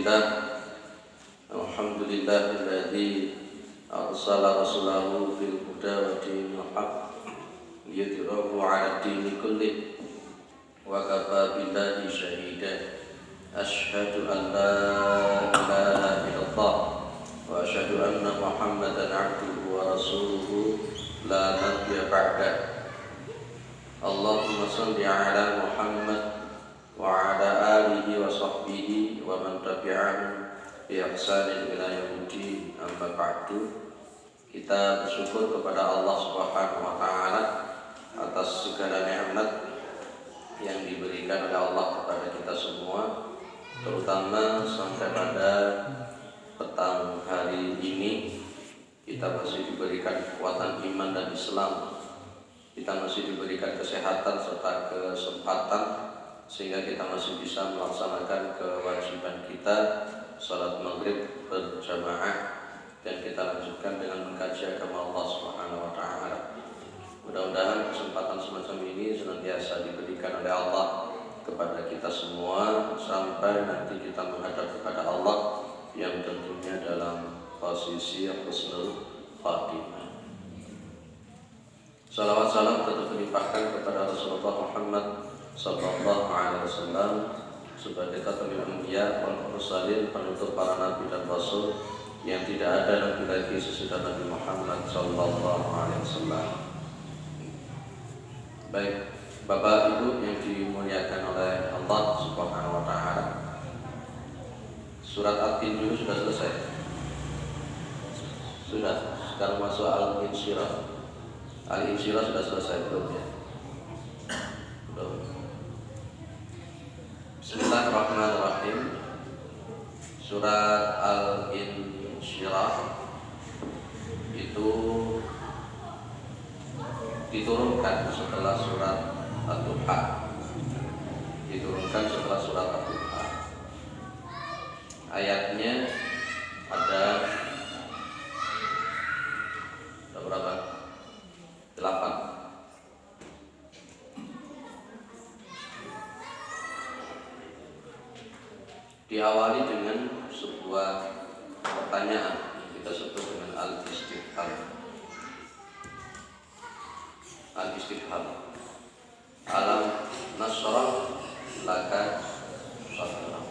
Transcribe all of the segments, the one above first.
Alhamdulillahilladzi arsala rasulahu bil huda wa dinil haqq liyudhhirahu 'ala dini kulli wa kafa billahi shahida. Asyhadu an la ilaha illallah wa asyhadu anna Muhammadan 'abduhu wa rasuluhu la nabiyya ba'da. Allahumma shalli 'ala Muhammad wa 'ala alihi wa sahbihi wa man tabi'ahum bi ihsanin ila yaumil amma ba'du. Kita bersyukur kepada Allah Subhanahu wa taala atas segala nikmat yang diberikan oleh Allah kepada kita semua, terutama sampai pada petang hari ini kita masih diberikan kekuatan iman dan Islam. Kita masih diberikan kesehatan serta kesempatan sehingga kita masih bisa melaksanakan kewajiban kita salat maghrib berjamaah, dan kita lanjutkan dengan mengkaji agama Allah Subhanahu wa taala. Mudah-mudahan kesempatan semacam ini senantiasa diberikan oleh Allah kepada kita semua sampai nanti kita menghadap kepada Allah yang tentunya dalam posisi husnul khatimah. Salawat salam tetap dilimpahkan kepada Rasulullah Muhammad sallallahu alaihi wasallam sebagai khatamul anbiya wal mursalin, penutup para nabi dan rasul yang tidak ada nabi lagi sesudah Nabi Muhammad sallallahu alaihi wasallam. Baik, Bapak Ibu yang dimuliakan oleh Allah Subhanahu wa taala. Surat At-Tin dulu sudah selesai. Sudah, sekarang masuk Al-Insyirah. Al-Insyirah sudah selesai belum ya? Belum. Bismillahirrahmanirrahim. Surat Al-Insyirah itu diturunkan setelah surat Ad-Duha. Diturunkan setelah surat Ad-Duha. Ayatnya ada berapa? 8. Diawali dengan sebuah pertanyaan yang kita sebut dengan al-istifham. Al-istifham. Alam nasrah laka sadrak.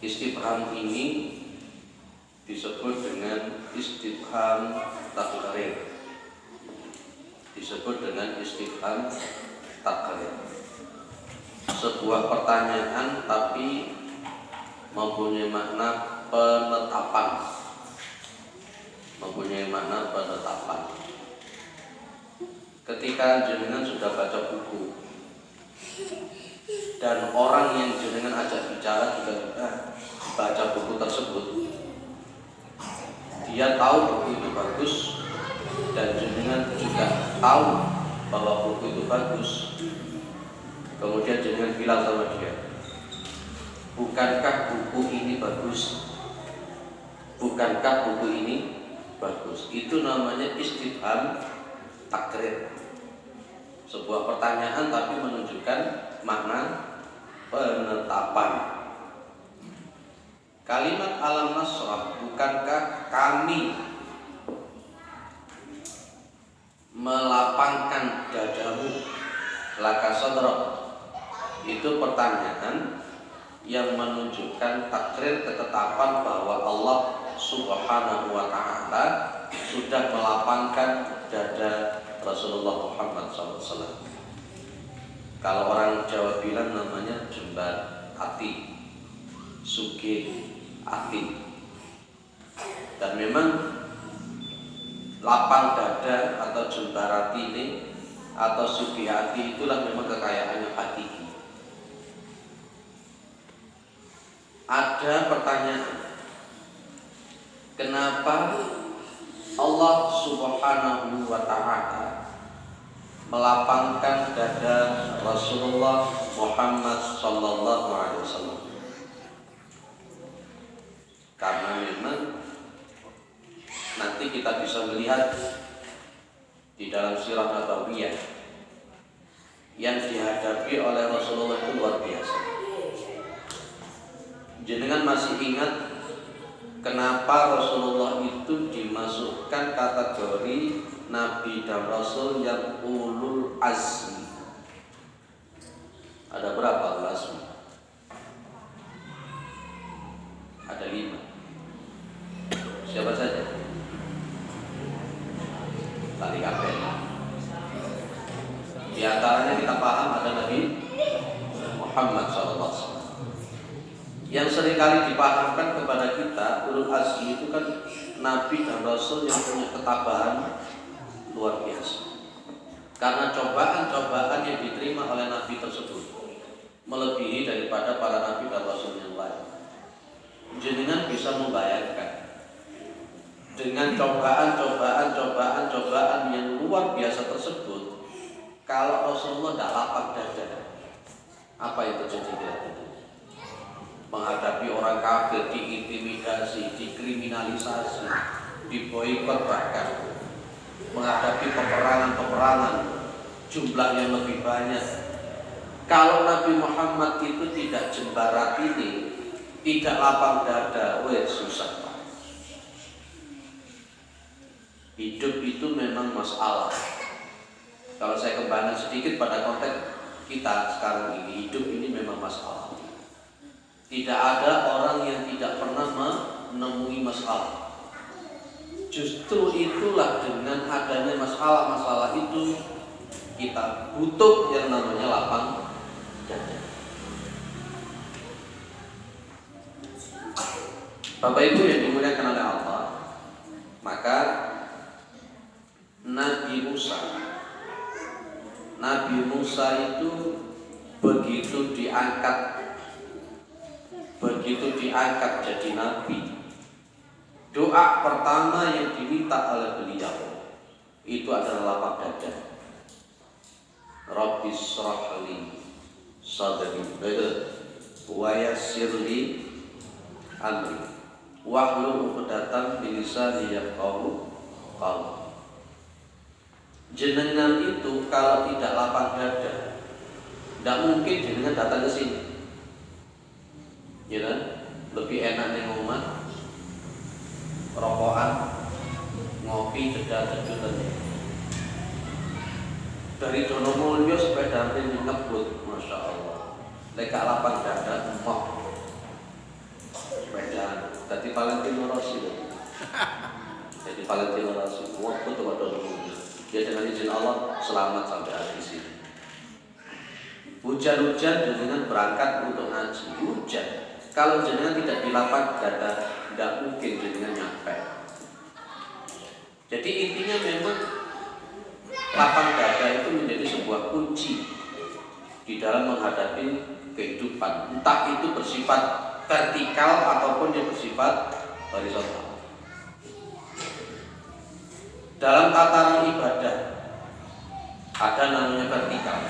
Istifham ini disebut dengan istifham takrir. Disebut dengan istifham takrir. Sebuah pertanyaan tapi mempunyai makna penetapan. Mempunyai makna penetapan. Ketika jenengan sudah baca buku dan orang yang jenengan ajak bicara juga sudah baca buku tersebut, dia tahu buku itu bagus dan jenengan juga tahu bahwa buku itu bagus. Kemudian jenengan bilang sama dia, bukankah buku ini bagus? Bukankah buku ini bagus? Itu namanya istifham takrir. Sebuah pertanyaan tapi menunjukkan makna penetapan. Kalimat alam nasrah, bukankah kami melapangkan dadamu laka sadrak, itu pertanyaan yang menunjukkan takrir ketetapan bahwa Allah Subhanahu wa taala sudah melapangkan dada Rasulullah Muhammad SAW. Kalau orang Jawa bilang namanya jembar ati, suge ati. Dan memang lapang dada atau jembarati ini atau suge ati itulah memang kekayaannya hakiki. Ada pertanyaan, kenapa Allah Subhanahu wa ta'ala melapangkan dada Rasulullah Muhammad sallallahu alaihi wasallam? Karena memang nanti kita bisa melihat di dalam sirah nabawiyah yang dihadapi oleh Rasulullah itu luar biasa. Jenengan masih ingat kenapa Rasulullah itu dimasukkan kategori Nabi dan Rasul yang ulul azmi? Ada berapa ulul azmi? Ada 5. Siapa saja? Tadi kabeh. Di antaranya kita paham ada Nabi Muhammad SAW. Yang seringkali dipahamkan kepada kita, ulul azmi itu kan Nabi dan Rasul yang punya ketabahan luar biasa. Karena cobaan-cobaan yang diterima oleh Nabi tersebut melebihi daripada para Nabi dan Rasul yang lain. Jenengan bisa membayangkan dengan cobaan yang luar biasa tersebut, kalau Rasulullah tidak lapang dada, apa yang terjadi kira-kira? Menghadapi orang kafir, diintimidasi, dikriminalisasi, diboikot, bahkan menghadapi peperangan jumlah yang lebih banyak. Kalau Nabi Muhammad itu tidak jembarat ini, tidak lapang dada, susah Pak. Hidup itu memang masalah. Kalau saya kembangkan sedikit pada konteks kita sekarang ini, hidup ini memang masalah. Tidak ada orang yang tidak pernah menemui masalah. Justru itulah dengan adanya masalah-masalah itu kita butuh yang namanya lapang dada. Bapak Ibu yang dimuliakan oleh Allah, maka Nabi Musa itu begitu diangkat jadi nabi, doa pertama yang diminta oleh beliau itu adalah lapang dada. Rabbi shrah li sadri wa yassir li amri wahlul 'uqdatam min lisani yafqahu qawli. Jenengan itu kalau tidak lapang dada, tidak mungkin jenengan datang ke sini. Ya kan? Lebih enak di rumah, rokokan, ngopi, jedal-jedulan. Dari Donomulyo sepeda ini ngebut, masya Allah. Leka lapang dada, empok sepeda. Jadi Valentino Rossi, waktu itu Donomulyo. Dia dengan izin Allah selamat sampai akhir sini. Hujan-hujan jenengan berangkat untuk ngaji, hujan. Kalau jenengan tidak di lapang dada, tidak mungkin jenengan nyampe. Jadi intinya memang lapang dada itu menjadi sebuah kunci di dalam menghadapi kehidupan. Entah itu bersifat vertikal ataupun yang bersifat horizontal. Dalam tataran ibadah ada namanya vertikal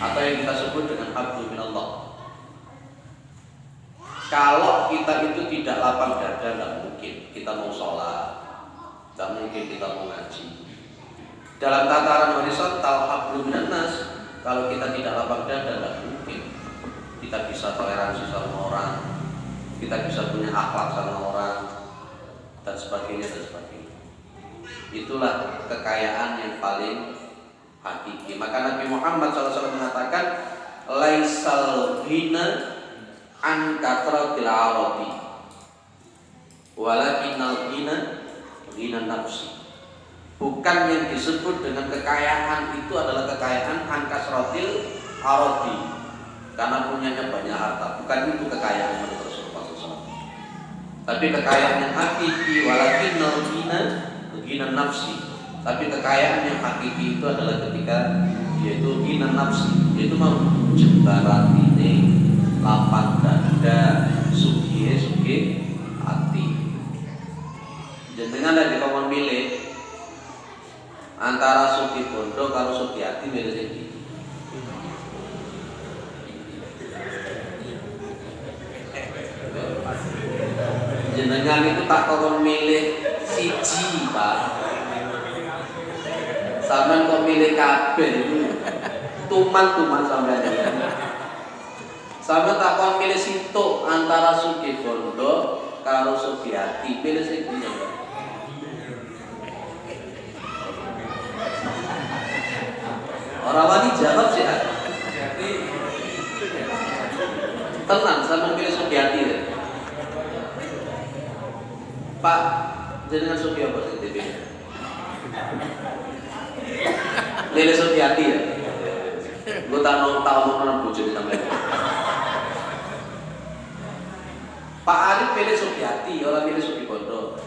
atau yang kita sebut dengan hablum minallah. Kalau kita itu tidak lapang dada, tidak mungkin kita mau sholat, tidak mungkin kita mau ngaji. Dalam tataran horizontal hablum minannas, kalau kita tidak lapang dada, tidak mungkin kita bisa toleransi sama orang, kita bisa punya akhlak sama orang, dan sebagainya. Itulah kekayaan yang paling hakiki. Maka Nabi Muhammad SAW mengatakan, laisal ghina an katratil arabi walakinal ghina nafsi. Bukan yang disebut dengan kekayaan itu adalah kekayaan an kasratil arabi, karena punyanya banyak harta. Bukan itu kekayaan menurut Rasulullah SAW. Tapi kekayaan yang hakiki walakinal ghina nafsi. Tapi kekayaan yang hakiki itu adalah ketika yaitu ghina nafsi, yaitu mau jembaran ini lapang dada, sugih hati. Jenengan lagi kawan milih antara sugih bondo kalau sugih hati milih sing. Jenengan itu tak kawan milih siji, Pak. Sampeyan kok milih kabeh itu tuman sampeyan. Sama takon milih situ antara Sugibondo karo Sugiati, milih sing ndi ya? Orang wani jawab sih. Tenang, sama milih Sugiati ya. Pak, jenengan Sugi apa sih TV? Milih Sugiati ya. Gue tak mau orang bujur sampai. Pak Arif pilih Sugiati, orang pilih Sugibondo.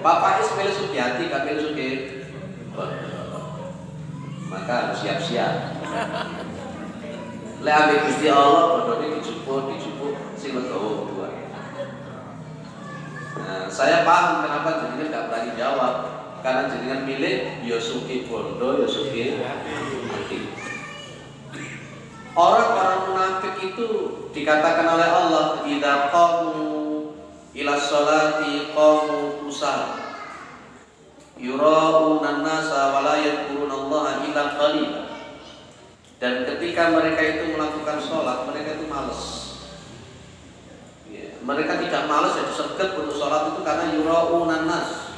Pak Faiz pilih Sugiati, gak pilih Sugibondo. Maka harus siap-siap. Lek ambek Gusti Allah bodone dijupuk, sing legowo berdua. Nah, saya paham kenapa jenengan gak berani jawab. Karena jenengan milih ya Sugibondo, ya Sugiati. Orang-orang munafik itu dikatakan oleh Allah, idza qamu ila sholati qamu kusala yura'una an-nasa wa la yadhkurunallaha illa qalila. Dan ketika mereka itu melakukan sholat, mereka itu malas. Ya, mereka tidak malas, jadi sergap untuk sholat itu karena yura'una an-nas.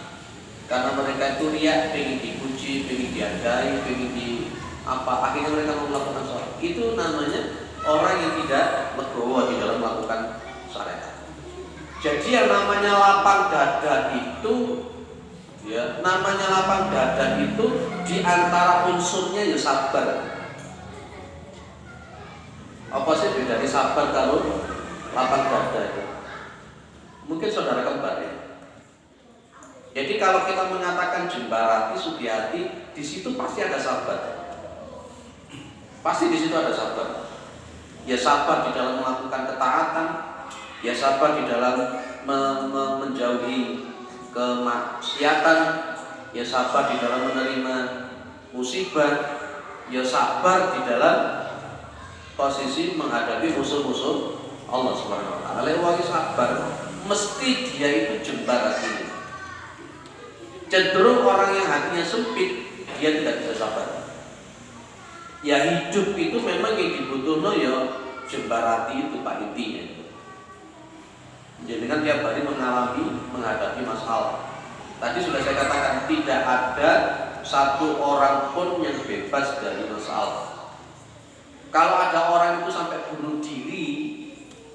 Karena mereka itu riak, pengen dipuji, pengen dihargai, pengen di apa, akhirnya mereka mau melakukan sholat. Itu namanya orang yang tidak legowo di dalam melakukan syariat. Jadi yang namanya lapang dada itu, ya, namanya lapang dada itu di antara unsurnya ya sabar. Apa sih bedanya sabar kalau lapang dada itu? Mungkin saudara kembar ya. Jadi kalau kita mengatakan Jembarati, Sugiati, di situ pasti ada sabar. Pasti di situ ada sabar. Ya sabar di dalam melakukan ketaatan, ya sabar di dalam menjauhi kemaksiatan, ya sabar di dalam menerima musibah, ya sabar di dalam posisi menghadapi musuh-musuh Allah Subhanahu wa taala. Lewat sabar, mesti dia itu Jembarati. Cenderung orang yang hatinya sempit, dia tidak bisa sabar. Ya hidup itu memang yang dibutuhkan ya Jembarati itu Pak intinya. Jadi kan tiap hari menghadapi masalah. Tadi sudah saya katakan tidak ada satu orang pun yang bebas dari masalah. Kalau ada orang itu sampai bunuh diri,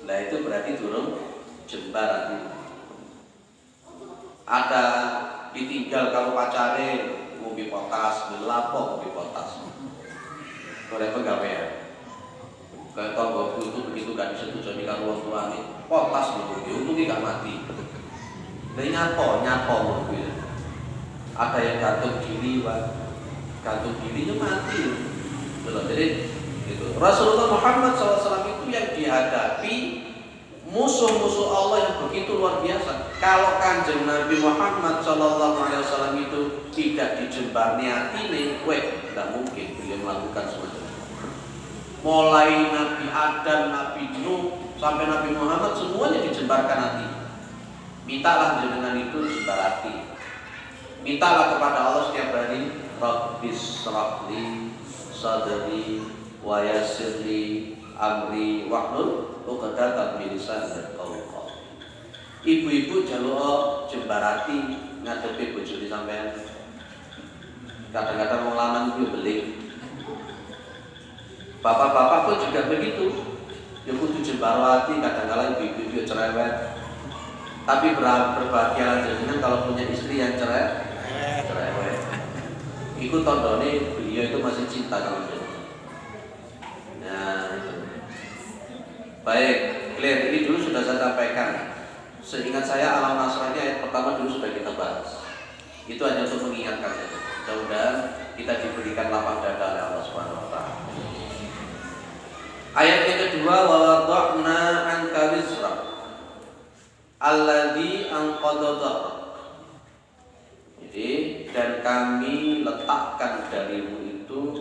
lah itu berarti turun Jembarati. Ada ditinggal kalau pacare ngombe potas, ngelapo ngombe potas. Oleh pegawai. Kayak tonggoku itu begitu gak disetujui karo wong tuane, potas ngombe, untunge gak mati. Lah nyapo ngombe. Ada yang gantung diri, gantung dirinya mati. Jadi gitu. Rasulullah Muhammad SAW itu yang dihadapi musuh-musuh Allah yang begitu luar biasa. Kalau Kanjeng Nabi Muhammad SAW itu tidak dijembar niatine, tidak mungkin beliau melakukan semacam itu. Mulai Nabi Adam, Nabi Nuh sampai Nabi Muhammad semuanya dijembarkan hati. Mintalah jenengan itu jembar hati. Mintalah kepada Allah setiap hari, Rabbis shrahli sadri wa yassirli amri wahlul 'uqdatam min lisani yafqahu qawli. Ibu-ibu jaluk Jembarati ngadepi bojone sampean. Kadang-kadang wong lanang kuwi beling. Bapak-bapak pun juga begitu. Ya kudu Jembarati, kadang-kadang ibu-ibu cerewet. Tapi berbahagialah jenengan kalau punya istri yang cerewet. Iku tandane beliau itu masih cinta sama jenengan. Nah, itu. Baik, clear. Ini dulu sudah saya sampaikan. Seingat saya alam Nasrani ayat pertama dulu sudah kita bahas. Itu hanya untuk mengingatkan saja. Mudah-mudahan kita diberikan lapang dada oleh Allah Subhanahu wa taala. Ayat yang kedua, wa wada'na 'anka wizrak alladzi anqadha dhahrak. Jadi, dan kami letakkan darimu itu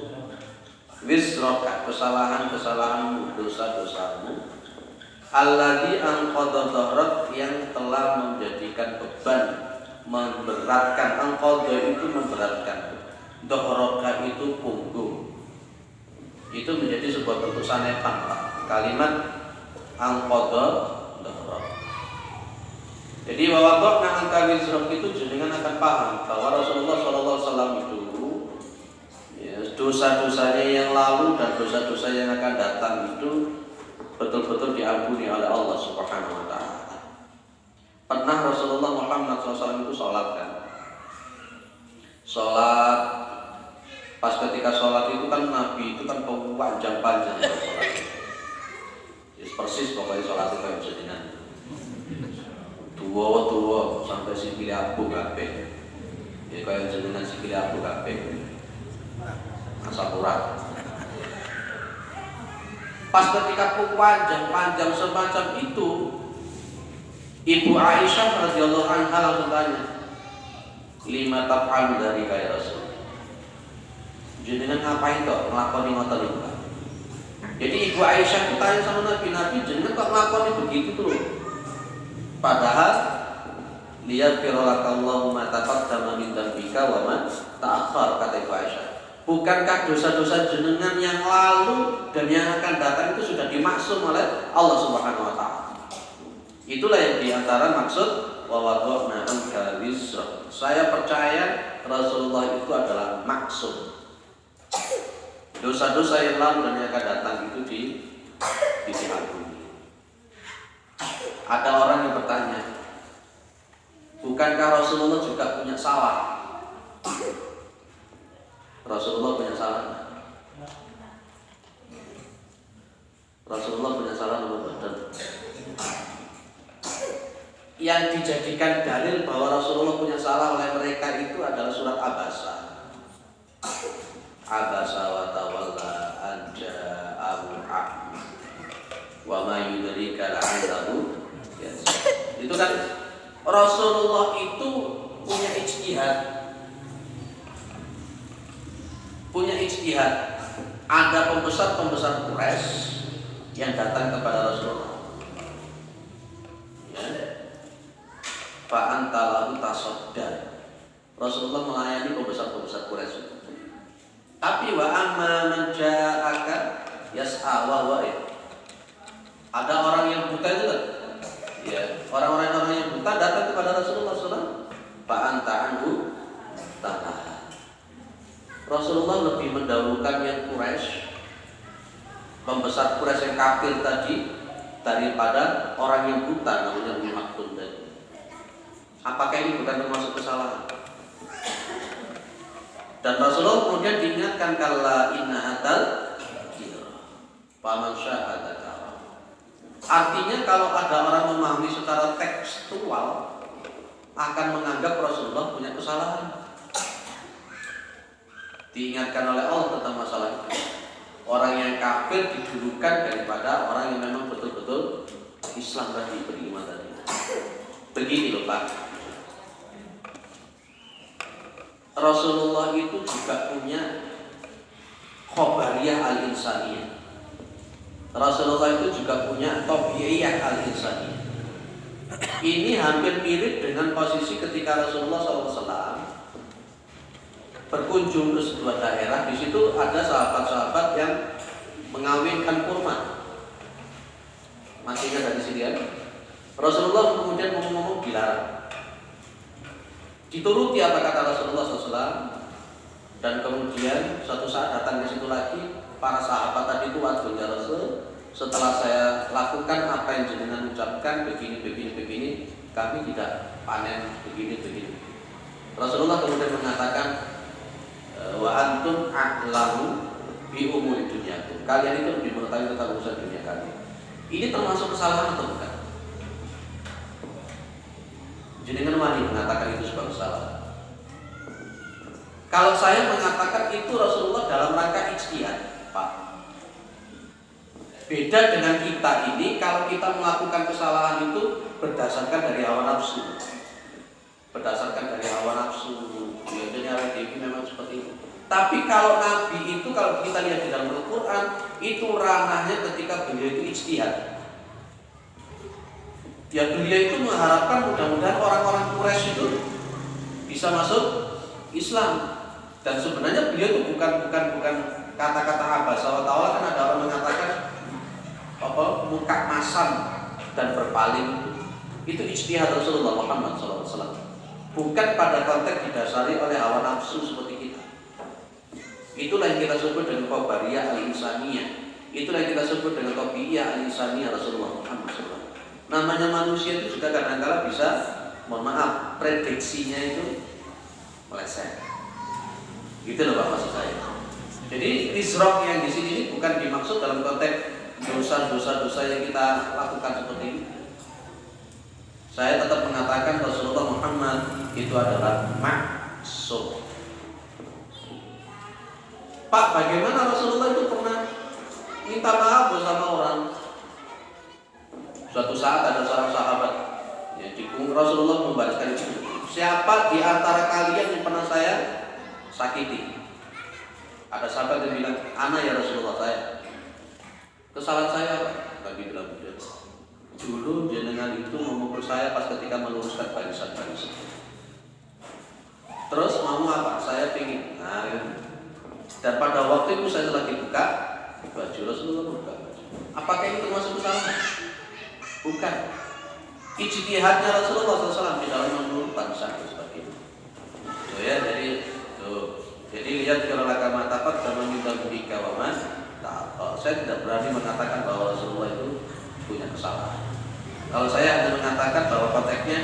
wizraka, kesalahan-kesalahanmu, dosa-dosamu, alladzi anqadha dhahrak, yang telah menjadikan beban, memberatkan. Anqadha itu memberatkan, dhahraka itu punggung, itu menjadi sebuah bentuk sanepan, Pak. Kalimat angqadha dhahra. Jadi wawadhna anka wizrak itu jenengan akan paham bahwa Rasulullah SAW itu ya, dosa-dosanya yang lalu dan dosa-dosa yang akan datang itu betul-betul diampuni oleh Allah Subhanahu wa taala. Pernah Rasulullah Muhammad SAW itu sholat kan? Sholat, pas ketika sholat itu kan Nabi itu kan panjang-panjang sholat. Ya, persis pokoknya sholat itu kayak jenengan. Tua sampai sikile abu kabeh. Ya kayak jenengan sikile abu kabeh. Asapura. Pas ketika panjang semacam itu, Ibu Aisyah radhiyallahu anha langsung tanya, "Lima taf'alu dari kaya Rasul?" Jenengan ngapain kok nglakoni ngoten niku? Jadi Ibu Aisyah itu tanya sama Nabi, jenengan kok nglakoni begitu tuh? Padahal liyaghfira lakallahu ma taqaddama min dzambika wa ma ta'akhkhar, kata Ibu Aisyah. Bukankah dosa-dosa jenengan yang lalu dan yang akan datang itu sudah dimaksum oleh Allah Subhanahu wa taala? Itulah yang diantara maksud wa wada'na anka wizrak. Saya percaya Rasulullah itu adalah maksum. Dosa-dosa yang lalu dan yang akan datang itu diampuni. Ada orang yang bertanya, bukankah Rasulullah juga punya salah? Rasulullah punya salah? Rasulullah punya salah atau betul? Yang dijadikan dalil bahwa Rasulullah punya salah oleh mereka itu adalah surat Abasa. Abasa wa tawalla an ja'ahu a'ma wa ma yudrika la'allahu yazakka. Itu kan Rasulullah itu punya ijtihad. Ada pembesar Quraisy yang datang kepada Rasulullah. Ya. Fa anta lahu tasaddar. Rasulullah melayani pembesar Quraisy. Tapi wa amma man ja'aka yas'a wa wa'id. Ada orang yang buta itu kan? Ya, orang-orang yang buta datang kepada Rasulullah SAW. Fa anta anhu taha. Rasulullah lebih mendahulukan yang Quraisy, pembesar Quraisy yang kafir tadi, daripada orang yang buta namanya Ummu Maktum tadi. Apakah ini bukan termasuk kesalahan? Dan Rasulullah kemudian diingatkan kala inna hatal paman syahada. Artinya kalau ada orang memahami secara tekstual akan menganggap Rasulullah punya kesalahan. Diingatkan oleh Allah tentang masalah itu. Orang yang kafir didulukan daripada orang yang memang betul-betul Islam tadi, beriman tadi. Begini loh Pak, Rasulullah itu juga punya khobariyah al-insaniyah. Rasulullah itu juga punya tabiiyah al-insaniyah. Ini hampir mirip dengan posisi ketika Rasulullah SAW berkunjung ke sebuah daerah. Di situ ada sahabat-sahabat yang mengawinkan kurma. Masih ingat dari sini kan? Rasulullah kemudian ngomong dilarang. Dituruti apa kata Rasulullah SAW. Dan kemudian suatu saat datang ke situ lagi para sahabat tadi itu, waduh ya Rasul, setelah saya lakukan apa yang jenengan ucapkan begini, kami tidak panen begini. Rasulullah kemudian mengatakan, wa antum a'lamu bi umuri dunyakum. Kalian itu lebih mengetahui tentang urusan dunia kalian. Ini termasuk kesalahan atau bukan? Jenengan wani mengatakan itu sebagai kesalahan. Kalau saya mengatakan itu Rasulullah dalam rangka ijtihad, Pak. Beda dengan kita ini, kalau kita melakukan kesalahan itu berdasarkan dari hawa nafsu. Biasanya TV memang seperti itu. Tapi kalau Nabi itu, kalau kita lihat di dalam Al-Quran, itu ranahnya ketika beliau itu ijtihad. Ya beliau itu mengharapkan mudah-mudahan orang-orang Quraisy itu bisa masuk Islam. Dan sebenarnya beliau itu bukan kata-kata abasa wa tawalla kan ada orang mengatakan muka masam dan berpaling itu ijtihad Rasulullah Muhammad SAW. Bukan pada konteks didasari oleh hawa nafsu seperti kita. Itulah yang kita sebut dengan qabariyah al-insaniyah. Itulah yang kita sebut dengan tabiiyah al-insaniyah Rasulullah Muhammad SAW. Namanya manusia itu juga kadang-kala bisa, mohon maaf, prediksinya itu meleset. Gitu loh Pak maksud saya. Jadi israf yang di sini bukan dimaksud dalam konteks dosa-dosa yang kita lakukan seperti ini. Saya tetap mengatakan Rasulullah Muhammad itu adalah maksum. Pak, bagaimana Rasulullah itu pernah minta maaf sama orang? Suatu saat ada seorang sahabat, ya, Rasulullah membalaskan itu. Siapa di antara kalian yang pernah saya sakiti? Ada sahabat yang bilang, ana ya Rasulullah, saya. Kesalahan saya apa? Nabi bilang, dulu jenengan itu memukul saya pas ketika meluruskan barisan-barisan. Terus mau apa? Saya pingin. Dan pada waktu itu saya lagi buka baju Rasulullah buka baju. Apakah itu termasuk kesalahan? Bukan. Ijtihadnya Rasulullah SAW di dalam menurunkan dan sebagainya. Ya, jadi lihat kalau agama tapat sama minta budika waman. Saya tidak berani mengatakan bahwa Rasulullah itu punya kesalahan. Kalau saya hanya mengatakan bahwa konteksnya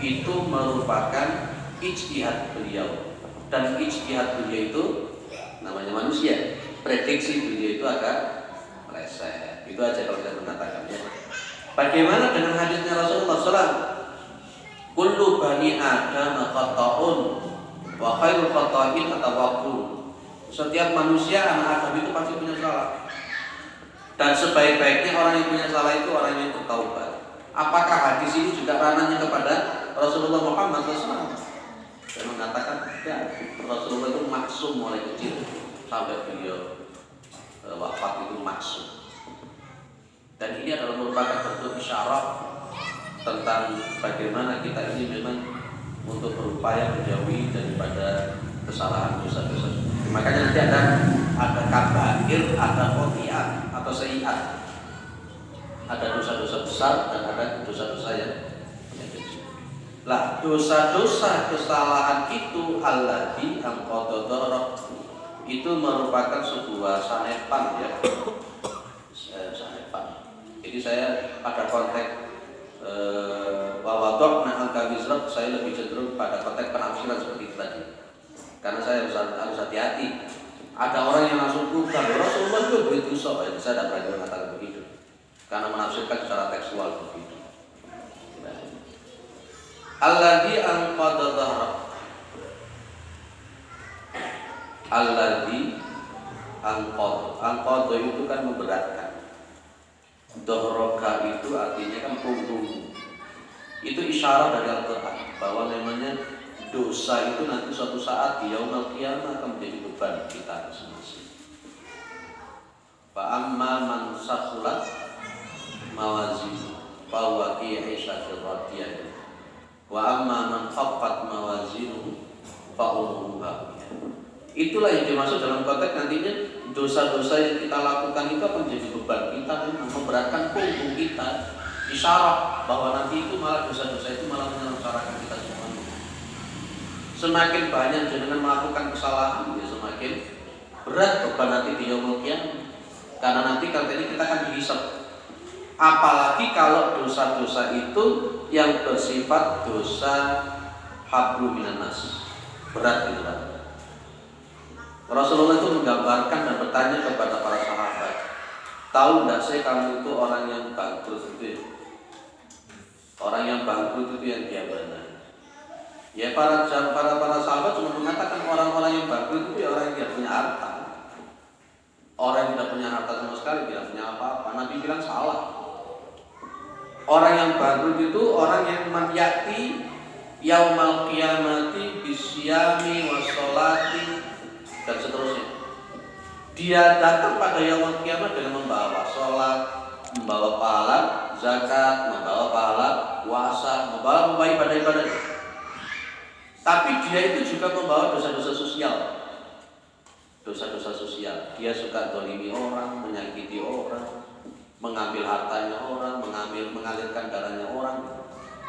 itu merupakan ijtihad beliau, dan ijtihad beliau itu namanya manusia, prediksi beliau itu agak meleset. Itu aja kalau saya mengatakannya. Bagaimana dengan hadisnya Rasulullah SAW? Kullu bani Adam khata'un wa khairul khata'in at-tawakkul. Setiap manusia anak Adam itu pasti punya salah. Dan sebaik-baiknya orang yang punya salah itu orang yang bertaubat. Apakah hadis ini juga ranahnya kepada Rasulullah Muhammad SAW? Saya mengatakan ya, Rasulullah itu maksum mulai kecil sampai beliau wafat itu maksum. Dan ini adalah merupakan bentuk isyarat tentang bagaimana kita ini memang untuk berupaya menjauhi daripada kesalahan dosa-dosa. Makanya nanti ada kabair, ada khoti'ah atau sayyi'at. Ada dosa-dosa besar dan ada dosa-dosa yang kecil. Lah, dosa-dosa kesalahan itu alladzi anqadha itu merupakan sebuah sanepan ya. Sanepan. Jadi saya pada konteks wawadhna angka wizrak saya lebih cenderung pada konteks penafsiran seperti itu tadi. Karena saya harus hati-hati. Ada orang yang langsung bukan Rasulullah itu begitu sok, saya tidak berani mengatakan begitu. Karena menafsirkan secara tekstual begitu. Alladzi anqadha dhahrak. Alladzi anqadha itu kan memberatkan. Dhahraka itu artinya kan punggung. Itu isyarat dari Al-Qur'an bahwa namanya dosa itu nanti suatu saat di yaumul qiyamah akan menjadi beban kita masing-masing. Fa amma man saqulat mawazinu fa huwa fi 'ishatin radiyah wa amma man khaffat mawazinu fa ummuhu hawiyah. Itulah yang dimaksud dalam konteks nantinya dosa-dosa yang kita lakukan itu akan menjadi beban kita, memberatkan punggung kita. Isyarat bahwa nanti itu malah dosa-dosa itu malah menyengsarakan kita semua. Semakin banyak jenengan melakukan kesalahan, ya semakin berat beban nanti di yaumul qiyamah. Karena nanti kali ini kita akan dihisab. Apalagi kalau dosa-dosa itu yang bersifat dosa hablum minan nas. Berat gitu kan. Rasulullah itu menggambarkan dan bertanya kepada para sahabat, tahu tidak sih kamu itu orang yang bangkrut itu? Orang yang bangkrut itu yang dia benar. Ya para sahabat cuma mengatakan orang-orang yang bangkrut itu ya orang yang tidak punya harta. Orang yang tidak punya harta sama sekali, tidak punya apa-apa. Nabi bilang salah. Orang yang bangkrut itu orang yang ya'ti yaumal qiyamati bisyami washolati dan seterusnya. Dia datang pada yaumul qiyamah dengan membawa sholat, membawa pahala zakat, membawa pahala puasa, membawa ibadah-ibadah. Tapi dia itu juga membawa dosa-dosa sosial. Dosa-dosa sosial. dia suka dolimi orang, menyakiti orang, mengambil hartanya orang, mengalirkan darahnya orang,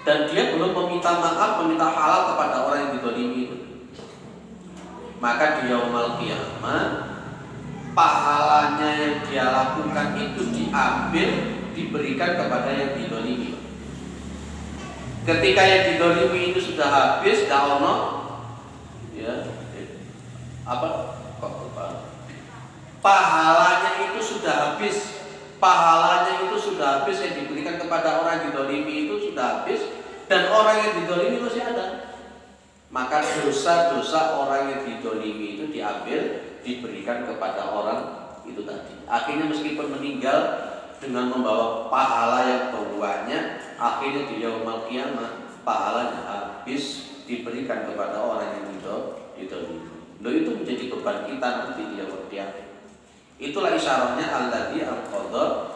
dan dia belum meminta maaf, meminta halal kepada orang yang didolimi itu, maka di yaumul qiyamah pahalanya yang dia lakukan itu diambil, diberikan kepada yang didolimi. Ketika yang didolimi itu sudah habis, daono, ya, pahalanya itu sudah habis, yang diberikan kepada orang yang didolimi itu sudah habis, dan orang yang didolimi masih ada. Maka dosa-dosa orang yang didolimi itu diambil, diberikan kepada orang itu tadi. Akhirnya meskipun meninggal dengan membawa pahala yang banyak, akhirnya di yaumul qiyamah pahalanya habis, diberikan kepada orang yang didolimi. Itu menjadi beban kita nanti di yaumul qiyamah. Itulah isyaratnya alladzi anqadha.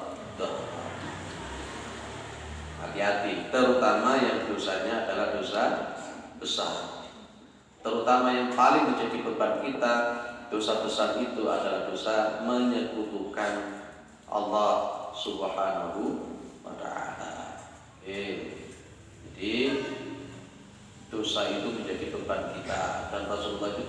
Hati-hati, terutama yang dosanya adalah dosa besar. Terutama yang paling menjadi beban kita, dosa besar itu adalah dosa menyekutukan Allah Subhanahu wa ta'ala. Jadi dosa itu menjadi beban kita, dan Rasulullah itu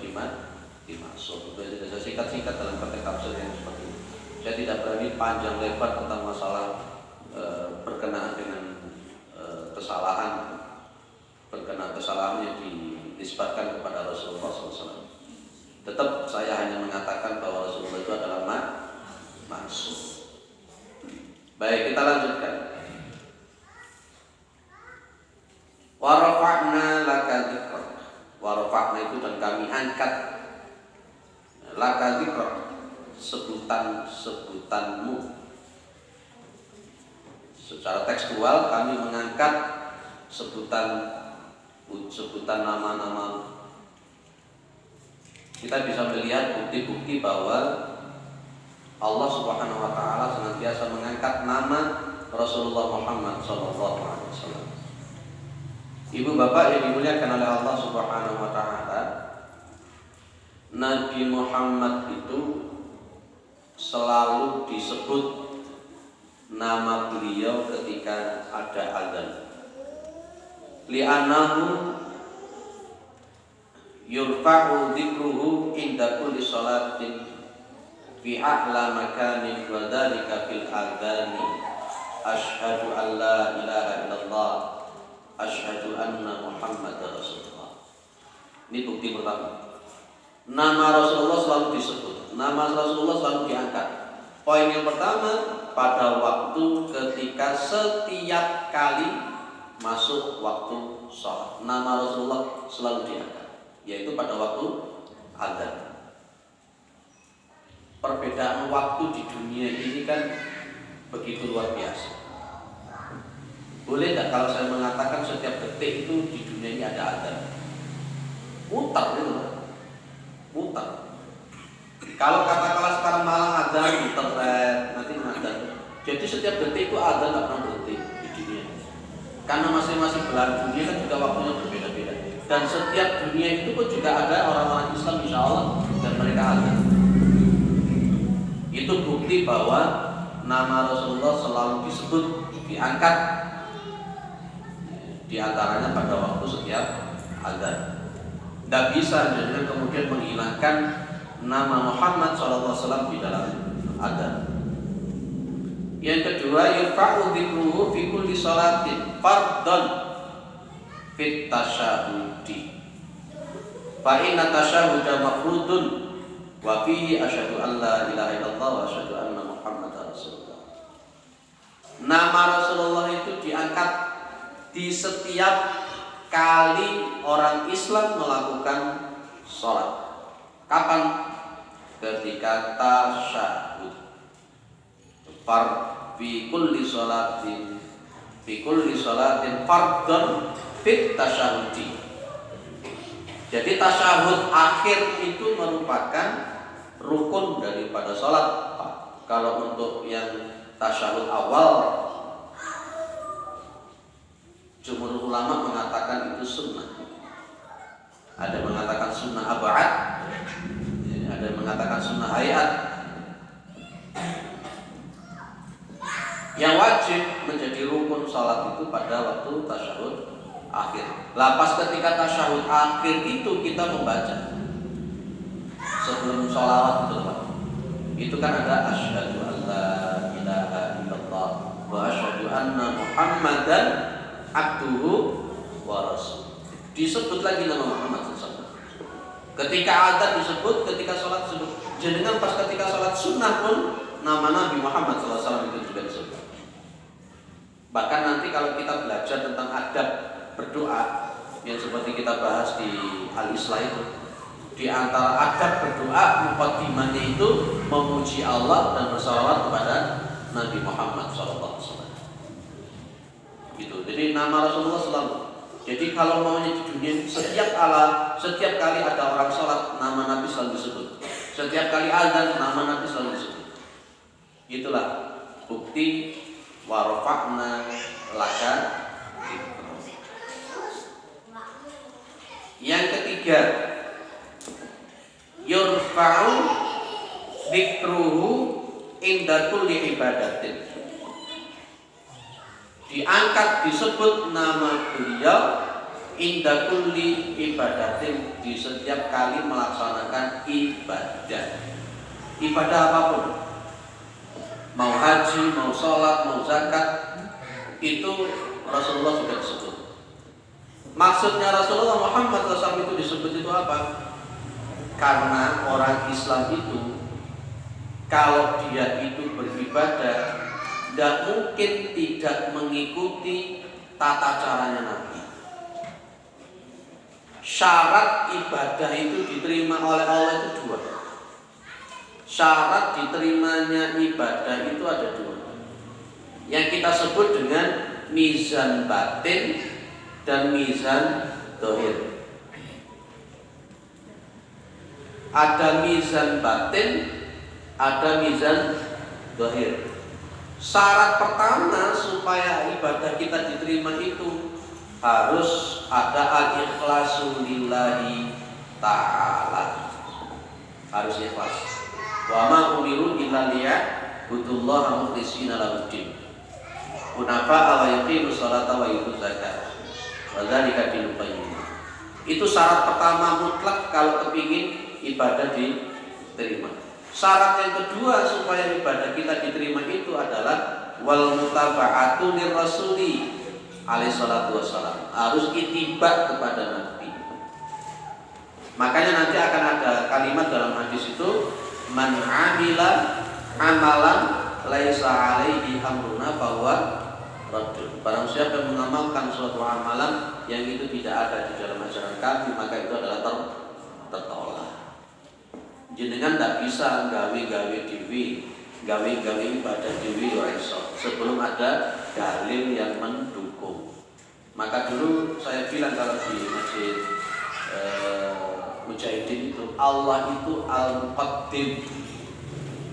dimaksud. Saya singkat-singkat dalam konteks tafsir yang seperti ini. Saya tidak berani panjang lebar tentang masalah berkenaan dengan kesalahan yang dinisbatkan kepada Rasulullah SAW. Tetap saya hanya mengatakan bahwa Rasulullah itu adalah maksum. Baik, kita lanjutkan. Wa rafa'na laka dzikrak. Wa rafa'na itu dan kami angkat laka dzikrak, sebutanmu. Secara tekstual kami mengangkat sebutan nama-nama. Kita bisa melihat bukti-bukti bahwa Allah Subhanahu wa ta'ala senantiasa mengangkat nama Rasulullah Muhammad SAW. Ibu bapak yang dimuliakan oleh Allah Subhanahu wa ta'ala, Nabi Muhammad itu selalu disebut nama beliau ketika ada azan. Li'annahu yurfa'u dzikruhu inda kulli sholatin fi a'la makanin wa dzalika fil adzani. Asyhadu an la ilaha illallah, asyhadu anna Muhammadar Rasulullah. Ini bukti pertama. Nama Rasulullah selalu disebut, nama Rasulullah selalu diangkat. Poin yang pertama, pada waktu ketika setiap kali masuk waktu sholat, nama Rasulullah selalu diangkat, yaitu pada waktu azan. Perbedaan waktu di dunia ini kan begitu luar biasa. Boleh tidak kalau saya mengatakan setiap detik itu di dunia ini ada azan? Mutar gitu, mutar. Kalau katakanlah sekarang malam azan, muter, nanti azan. Jadi setiap detik itu azan nggak pernah berhenti di dunia. Karena masing-masing belahan dunia kan juga waktunya berbeda-beda. Dan setiap dunia itu pun juga ada orang-orang Islam insya Allah dan mereka azan. Itu bukti bahwa nama Rasulullah selalu disebut, diangkat, di antaranya pada waktu setiap azan. Tidak bisa dengan kemudian menghilangkan nama Muhammad SAW di dalam azan. Yang kedua, yurfa'u dzikruhu fi kulli sholatin fardhan fit tasyahudi. Fa inna tasyahuda mafrudun wa fihi asyhadu an la ilaha illallah wa asyhadu anna Muhammadar Rasulullah. Nama Rasulullah itu diangkat di setiap kali orang Islam melakukan sholat. Kapan? Ketika tasyahud. Fi kulli sholatin fardhan fit tasyahudi. Jadi tasyahud akhir itu merupakan rukun daripada sholat. Kalau untuk yang tasyahud awal, jumhur ulama mengatakan itu sunnah. Ada yang mengatakan sunnah ab'ad, ada yang mengatakan sunnah hayat. berlaku pada waktu tasyahud akhir. Pas ketika tasyahud akhir itu kita membaca sebelum sholawat itu Pak. Itu kan ada asyhadu an la ilaha illallah wa asyhadu anna Muhammadan abduhu wa rasul. Disebut lagi nama Muhammad SAW. Ketika adzan disebut, ketika sholat disebut. Jenengan pas ketika sholat sunnah pun nama Nabi Muhammad SAW itu juga disebut. Bahkan nanti kalau kita belajar tentang adab berdoa yang seperti kita bahas di Al-Islah itu, di antara adab berdoa muqaddimahnya itu memuji Allah dan bersalawat kepada Nabi Muhammad SAW. Gitu. Jadi nama Rasulullah selalu. Jadi kalau maunya di dunia setiap kali ada orang sholat nama Nabi selalu disebut. Setiap kali azan nama Nabi selalu disebut. Itulah bukti warfa'na laka. Yang ketiga, yurfa'u dzikruhu inda kulli ibadatin. Diangkat disebut nama beliau inda kulli ibadatin, di setiap kali melaksanakan ibadah. Ibadah apapun, mau haji, mau sholat, mau zakat, itu Rasulullah sudah disebut. Maksudnya Rasulullah Muhammad SAW itu disebut itu apa? Karena orang Islam itu kalau dia itu beribadah tidak mungkin tidak mengikuti tata caranya Nabi. Syarat ibadah itu diterima oleh Allah itu dua. Syarat diterimanya ibadah itu ada dua, yang kita sebut dengan mizan batin dan mizan zahir. Ada mizan batin, ada mizan zahir. Syarat pertama supaya ibadah kita diterima itu harus ada al-ikhlasu lillahi ta'ala. Harus ikhlas. Wa ma umiru illa liya'budullaha mukhlishina lahuddin. Hunafa wa yuqimus sholata wa yutuz zakat. Wa dzalika dinul qayyim. Itu syarat pertama mutlak kalau kepingin ibadah diterima. Syarat yang kedua supaya ibadah kita diterima itu adalah wal mutaba'atu lirrasuli alaihi salatu wassalam. Harus ittiba kepada Nabi. Makanya nanti akan ada kalimat dalam hadis itu, man amila amalan laisa alaihi amruna bahwa raddun. Barang siapa yang mengamalkan suatu amalan yang itu tidak ada di dalam ajaran kami, maka itu adalah tertolak. Jenengan tidak bisa gawe-gawe dewi, gawe-gawe ibadah dewi ora iso sebelum ada dalil yang mendukung. Maka dulu saya bilang kalau di masjid Mujahidin itu, Allah itu al-muqaddim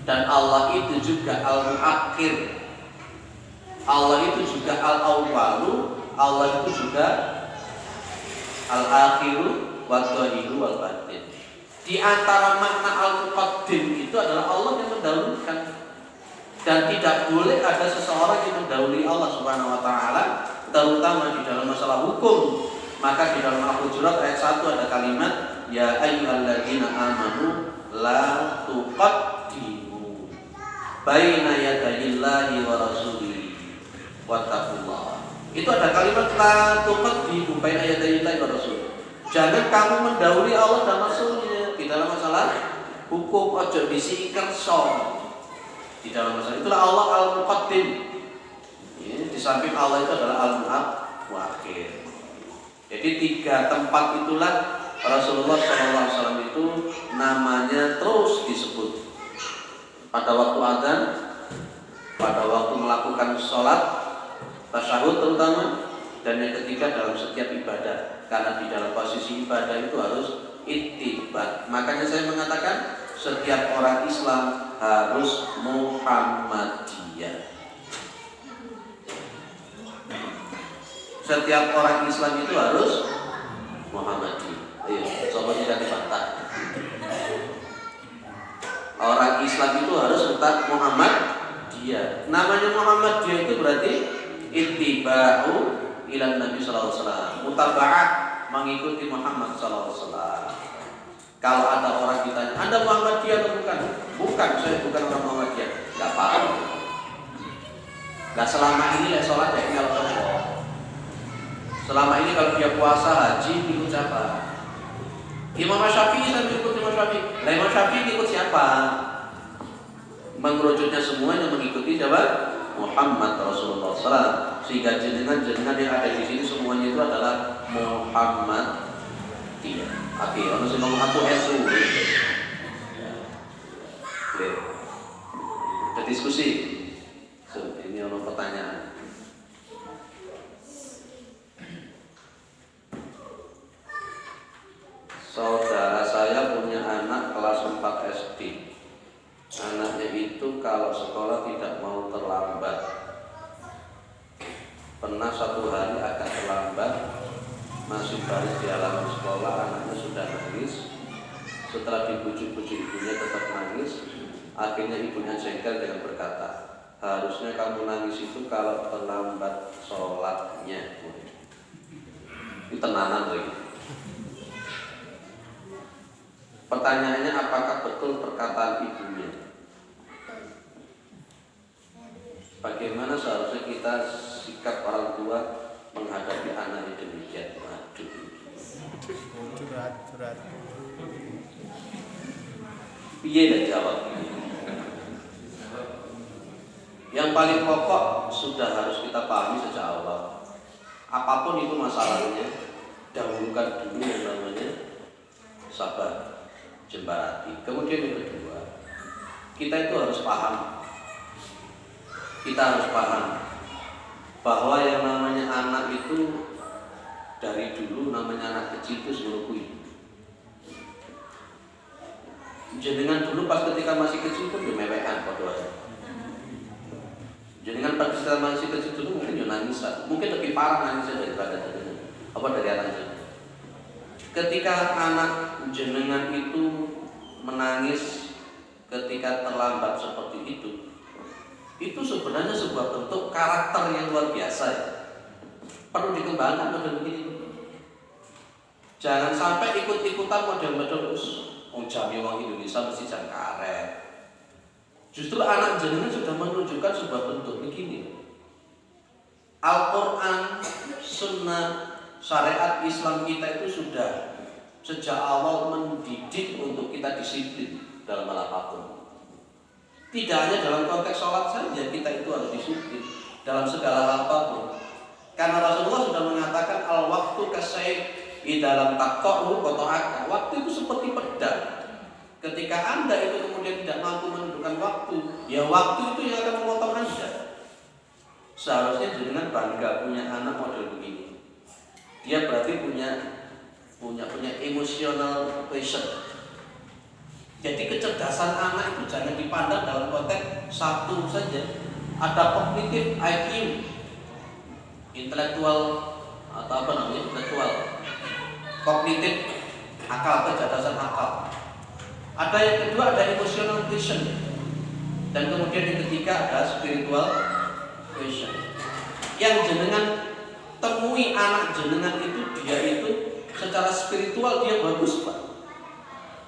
dan Allah itu juga al-muakhir. Allah itu juga al-awwalu, Allah itu juga al-akhiru wad-dhahiru wal-batin. Di antara makna al-muqaddim itu adalah Allah yang mendahulukan, dan tidak boleh ada seseorang yang mendahului Allah Subhanahu wa taala, terutama di dalam masalah hukum. Maka di dalam Al-Hujurat ayat 1 ada kalimat ya ayyuhalladzina amanu la tuqaddimu baina yadayillahi wa rasulihi wattaqullah. Itu ada kalimat la tuqaddimu baina yadayillahi wa rasulihi. Jangan kamu mendahului Allah dan Rasulnya di dalam masalah hukum. Ojo bisi kerso di dalam masalah. Itulah Allah al-muqaddim. Di samping Allah itu adalah al-muakhir. Jadi 3 tempat itulah Rasulullah SAW itu namanya terus disebut. Pada waktu adzan, pada waktu melakukan sholat tasyahud terutama, dan yang ketiga dalam setiap ibadah. Karena di dalam posisi ibadah itu harus ittiba. Makanya saya mengatakan setiap orang Islam harus Muhammadiyah. Setiap orang Islam itu harus Muhammadiyah. Ayo, coba tidak dibantah. Orang Islam itu harus tetap Muhammadiyah. Namanya Muhammadiyah itu berarti Ittiba'u ila Nabi sallallahu alaihi wasallam. Mutaba'ah, mengikuti Muhammad sallallahu alaihi wasallam. Kalau ada orang ditanya, "Anda Muhammadiyah atau bukan?" "Bukan, saya bukan orang Muhammadiyah." Enggak apa-apa. Nah, selama ini ya sholat ya tinggal tepok. Selama ini kalau dia puasa haji ikut siapa? Imam Syafi'i sambil ikut Imam Syafi'i. Nah, Imam Syafi'i ikut siapa? Mengerujutnya semuanya mengikuti siapa? Muhammad Rasulullah SAW. Sehingga jenengan yang ada di sini semuanya itu adalah Muhammad. Iya. Oke, ono sing ngomong aku NU. Oke. Kita diskusi. So, ini ono pertanyaan. Saudara saya punya anak kelas 4 SD. Anaknya itu kalau sekolah tidak mau terlambat. Pernah satu hari agak terlambat, masih baris di halaman sekolah, anaknya sudah nangis. Setelah dibujuk-bujuk ibunya tetap nangis. Akhirnya ibunya jengkel dengan berkata, "Harusnya kamu nangis itu kalau terlambat sholatnya." Itu tenanan lagi. Pertanyaannya, apakah betul perkataan ibunya? Bagaimana seharusnya kita sikap orang tua menghadapi anak yang demikian? Waduh. Curhat. Piye dah jawab? Yang paling pokok sudah harus kita pahami sejak awal. Apapun itu masalahnya, dahulukan dulu yang namanya sabar, jembarati. Kemudian yang kedua, kita itu harus paham. Kita harus paham bahwa yang namanya anak itu dari dulu namanya anak kecil itu sebelum jenengan dulu pas ketika masih kecil pun dimewekan padahal. Jenengan pas ketika masih kecil dulu mungkin nangisan, mungkin lebih parah nangisnya daripada jenengan. Apa dari anak jenengan? Ketika anak jenengan itu menangis ketika terlambat seperti itu sebenarnya sebuah bentuk karakter yang luar biasa ya. Perlu dikembangkan model begini. Jangan sampai ikut-ikutan model-model jami wong Indonesia mesti jam karet. Justru anak jenengan sudah menunjukkan sebuah bentuk begini. Al-Quran, Sunnah, syariat Islam kita itu sudah sejak awal mendidik untuk kita disiplin dalam hal apapun. Tidak hanya dalam konteks sholat saja kita itu harus disiplin dalam segala hal apapun. Karena Rasulullah sudah mengatakan al-waktu kasayf di dalam taqta'u qata'aka. Waktu itu seperti pedang. Ketika Anda itu kemudian tidak mampu menentukan waktu, ya waktu itu yang akan memotong Anda. Seharusnya jenengan bangga punya anak model begini. Dia berarti punya emotional passion. Jadi kecerdasan anak itu jangan dipandang dalam konteks satu saja. Ada kognitif IQ, intelektual atau apa namanya intelektual, kognitif akal, kecerdasan akal. Ada yang kedua ada emotional quotient, dan kemudian yang ketiga ada spiritual quotient. Yang jenengan temui anak jenengan itu dia itu secara spiritual dia bagus Pak.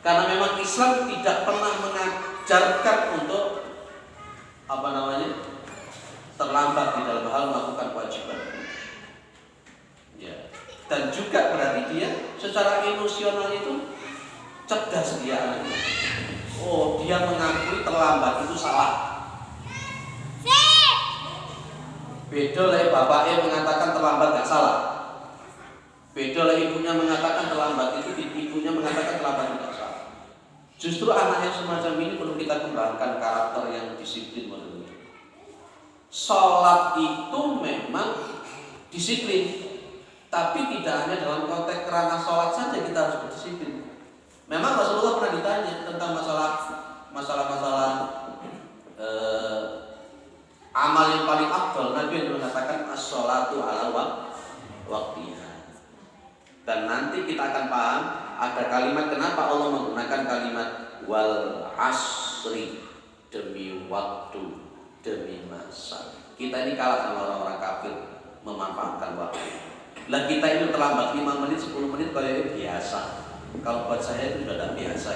Karena memang Islam tidak pernah mengajarkan untuk terlambat di dalam hal melakukan kewajiban. Ya. Dan juga berarti dia secara emosional itu cerdas dia anaknya. Oh, dia mengakui terlambat itu salah. Beda lah bapaknya mengatakan terlambat gak salah. Beda lah ibunya mengatakan terlambat itu ibunya mengatakan terlambat tidak salah. Justru anak yang semacam ini perlu kita kembangkan karakter yang disiplin menurut. Sholat itu memang disiplin, tapi tidak hanya dalam konteks kerana sholat saja kita harus berdisiplin. Memang Rasulullah pernah ditanya tentang masalah amal yang paling afdal. Nabi yang mengatakan as-sholatu ala waqtiha. Dan nanti kita akan paham ada kalimat kenapa Allah menggunakan kalimat wal asri, demi waktu. demi masa. Kita ini kalah sama orang-orang kafir memanfaatkan waktu. Lah kita itu terlambat 5 menit, 10 menit kayak biasa. Kalau buat saya itu sudah tidak biasa.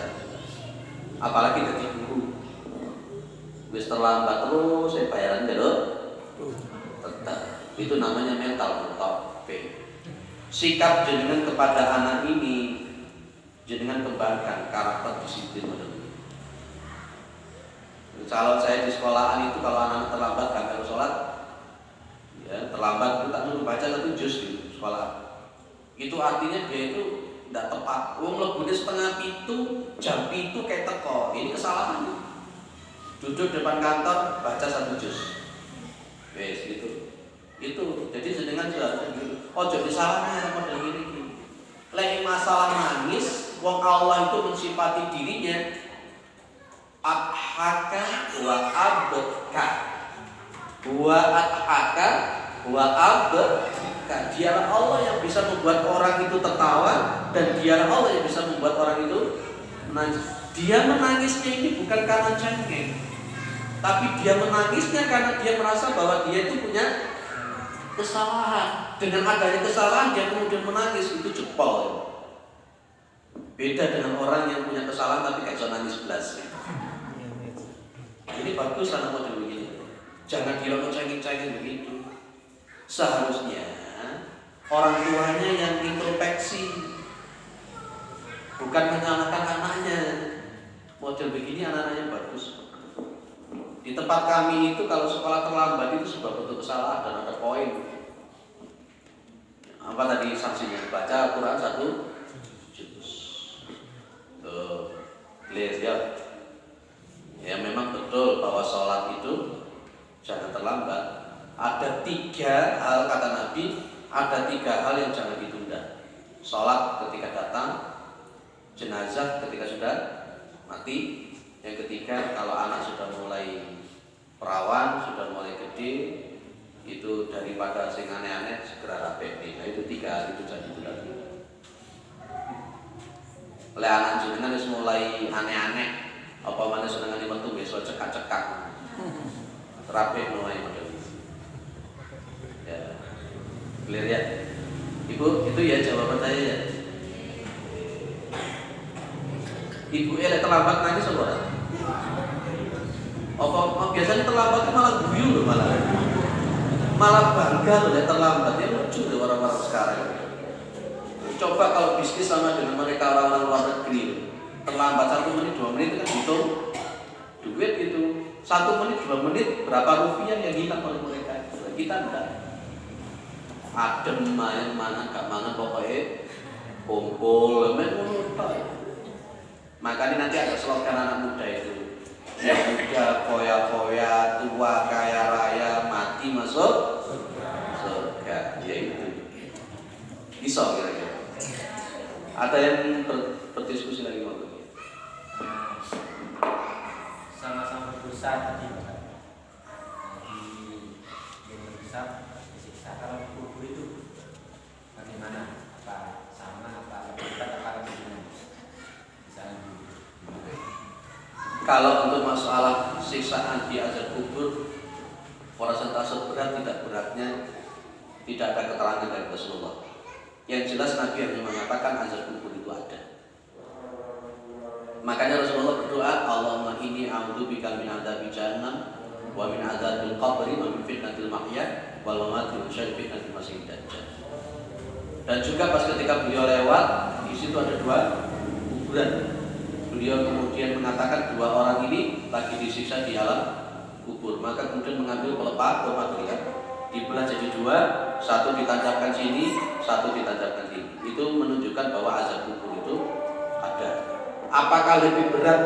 Apalagi dari guru. Wis terlambat terus saya bayaran terus. Tetap. Itu namanya mental mentope. Sikap jenengan kepada anak ini, jenengan kembangkan karakter disiplin model. Kalau saya di sekolahan itu kalau anak terlambat gak harus sholat, ya terlambat itu tak dulu baca 1 juz di sekolah. Itu artinya dia itu tidak tepat. Lebih setengah itu jam itu kayak teko. Ini kesalahan. Duduk depan kantor baca 1 juz. Wes gitu. Itu jadi jenengan sudah gitu. Ojo disalahnya model ini. Lagi masalah nangis, wong Allah itu mensifati dirinya adhaka wa abka. Wa adhaka wa abka. Dialah Allah yang bisa membuat orang itu tertawa dan dialah Allah yang bisa membuat orang itu menangis. Dia menangisnya ini bukan karena cengeng, tapi dia menangisnya karena dia merasa bahwa dia itu punya kesalahan. Dengan adanya kesalahan dia kemudian menangis, itu jempol. Beda dengan orang yang punya kesalahan tapi gak bisa nangis belas. Ini bagus anak model begini. Jangan dilakukan cengeng-cengeng begitu. Seharusnya orang tuanya yang introspeksi, bukan menyalahkan anaknya. Model begini anak-anaknya bagus. Di tempat kami itu kalau sekolah terlambat itu sebuah bentuk kesalahan dan ada poin. Apa tadi sanksinya? Baca Al-Quran 1 juz. Tuh, clear ya. Ya memang betul bahwa sholat itu jangan terlambat. Ada 3 hal kata Nabi, ada 3 hal yang jangan ditunda. Sholat ketika datang, jenazah ketika sudah mati. Yang ketiga, kalau anak sudah mulai perawan, sudah mulai gede, itu daripada sing aneh-aneh segera rapi. Nah itu 3 hal itu jadi ditunda. Oleh anak jenengan wis mulai aneh-aneh, apa mana senengane metu besok cekak-cekak. Rapi mulai model. Ya. Clear ya? Ibu, itu ya jawaban saya ya. Ibu terlambat nangis apa? Apa biasanya terlambat itu malah guyu loh malah bangga loh ya terlambat. Ya lucu loh orang-orang sekarang. Coba kalau bisnis sama dengan mereka orang-orang luar negeri, terlambat 1 menit 2 menit itu kan hitung duit gitu. 1 menit 2 menit berapa rupiah yang hilang oleh mereka. Kita enggak. Adem main mana gak mangan pokoknya kumpul main mulut. Makanya nanti ada slogan anak muda itu, yang muda foya-foya, tua kaya raya, mati masuk surga. Ya itu bisa kira-kira. Ada yang berdiskusi lagi mau? Sama-sama dosa tadi dosa disiksa. Kalau kubur itu bagaimana? Apa sama? Apa lebih berat? Apa lebih ringan? Kalau untuk masalah siksaan di azab kubur, persentase berat tidak beratnya tidak ada keterangan dari Rasulullah. Yang jelas Nabi hanya mengatakan azab kubur itu ada. Makanya Rasulullah berdoa, Allahumma inni a'udzubika min adzabi jahannam wa min adzabil qabri wa min fitnatil mahya wal mamati wa syarri fitnatil masiihid dajjal. Dan juga pas ketika beliau lewat, di situ ada 2 kuburan. Beliau kemudian mengatakan 2 orang ini lagi disiksa di alam kubur. Maka kemudian mengambil pelepah beliau, dibelah jadi 2, 1 ditancapkan sini, 1 ditancapkan sini. Itu menunjukkan bahwa azab kubur itu ada. Apakah lebih berat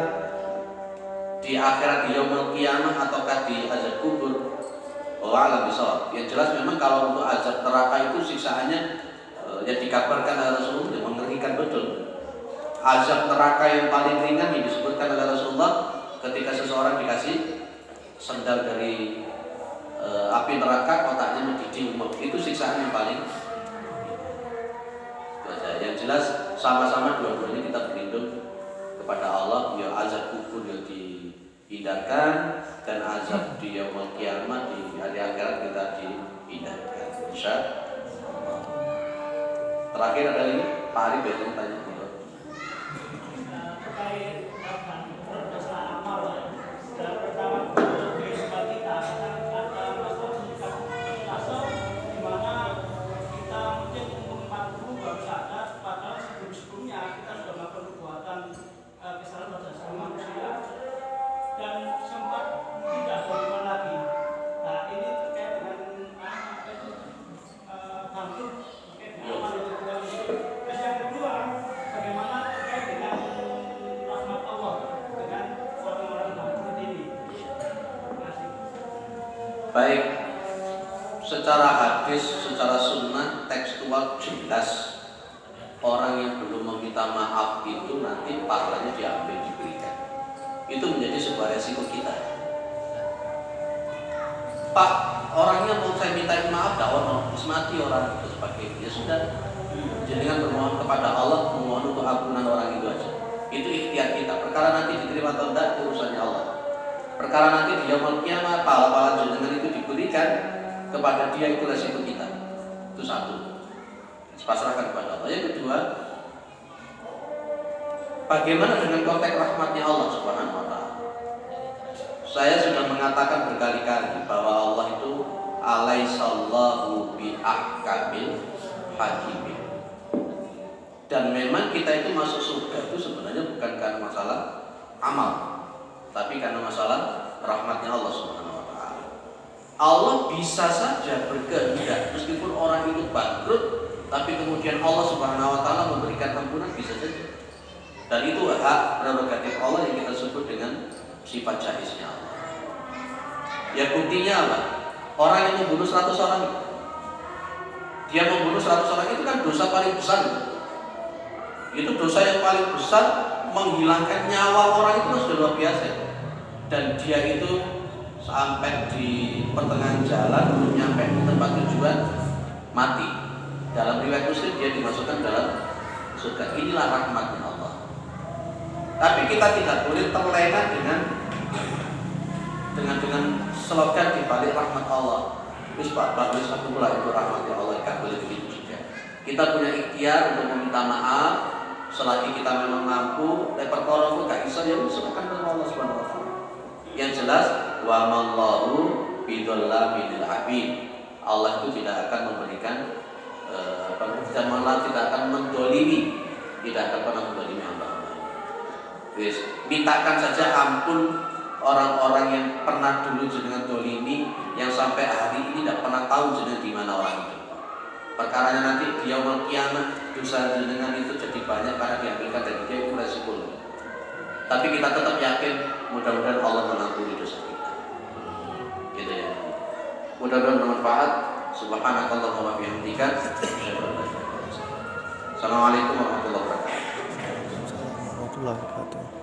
di akhirat di yaumul qiyamah ataukah di azab kubur? Wallahu a'lam. Yang jelas memang kalau untuk azab neraka itu siksaannya yang dikabarkan oleh Rasulullah yang mengerikan betul. Azab neraka yang paling ringan yang disebutkan oleh Rasulullah ketika seseorang dikasih sendal dari api neraka, kotaknya mendidih umur. Itu siksaan yang paling. Yang jelas sama-sama dua-duanya kita berlindung kepada Allah. Ya azab kubur yang dihindarkan, dan azab di yaumul kiamat di hari akhirat kita dihinakan. Insya Allah. Terakhir ada lagi Pak Ari biasanya tanya gitu. Baik, secara hadis, secara sunnah, tekstual jelas orang yang belum meminta maaf itu nanti pahalanya diambil diberikan. Itu menjadi sebuah resiko kita. Pak, orangnya mau saya minta maaf, dakwah mati orang itu sebagai ya sudah. Jangan bermohon kepada Allah, memohon untuk ampunan orang itu aja. Itu ikhtiar kita. Perkara nanti diterima atau tidak itu urusannya Allah. Perkara nanti di yaumul kiamat pahala-pahala jenengan itu diberikan kepada dia, itu resiko kita. Itu satu. Pasrahkan kepada Allah. Yang kedua, bagaimana dengan konteks rahmatnya Allah Subhanahu wa taala? Saya sudah mengatakan berkali-kali bahwa Allah itu alaihissallahu bi ahkamil hakimin. Dan memang kita itu masuk surga itu sebenarnya bukan karena masalah amal, tapi karena masalah rahmatnya Allah Subhanahu wa taala. Allah bisa saja berkehendak meskipun orang itu bangkrut, tapi kemudian Allah Subhanahu wa taala memberikan ampunan, bisa saja. Dan itu hak prerogatif Allah yang kita sebut dengan sifat jaiznya Allah. Ya buktinya apa? Orang yang membunuh 100 orang, dia membunuh 100 orang itu kan dosa paling besar. Itu dosa yang paling besar, menghilangkan nyawa orang itu sudah luar biasa. Dan dia itu sampai di pertengahan jalan belum nyampe di tempat tujuan mati. Dalam riwayat Muslim dia dimasukkan dalam surga. Inilah rahmatnya Allah. Tapi kita tidak boleh terlena dengan slogan di balik rahmat Allah. Terus Pak bagus aku pula itu rahmatnya Allah. Tidak boleh begitu juga. Kita punya ikhtiar untuk meminta maaf. Selagi kita memang mampu, perkara itu gak bisa, ya serahkan kepada Allah Subhanahu wa taala. Yang jelas, wa mallahu bidzallamil abid. Allah itu tidak akan memberikan dan malah tidak akan mendolimi, tidak akan pernah mendolimi hamba-hamba. Mintakan saja ampun orang-orang yang pernah dulu jenengan dolimi, yang sampai hari ini tidak pernah tahu jenengan di mana orang itu. Perkaranya nanti di yaumul kiamat dosa jenengan itu jadi banyak karena diambilkan dari dia, itu resiko. Tapi kita tetap yakin mudah-mudahan Allah mengampuni dosa kita. Gitu ya. Mudah-mudahan bermanfaat. Subhanakallahumma wa bihamdika. Assalamualaikum warahmatullahi wabarakatuh.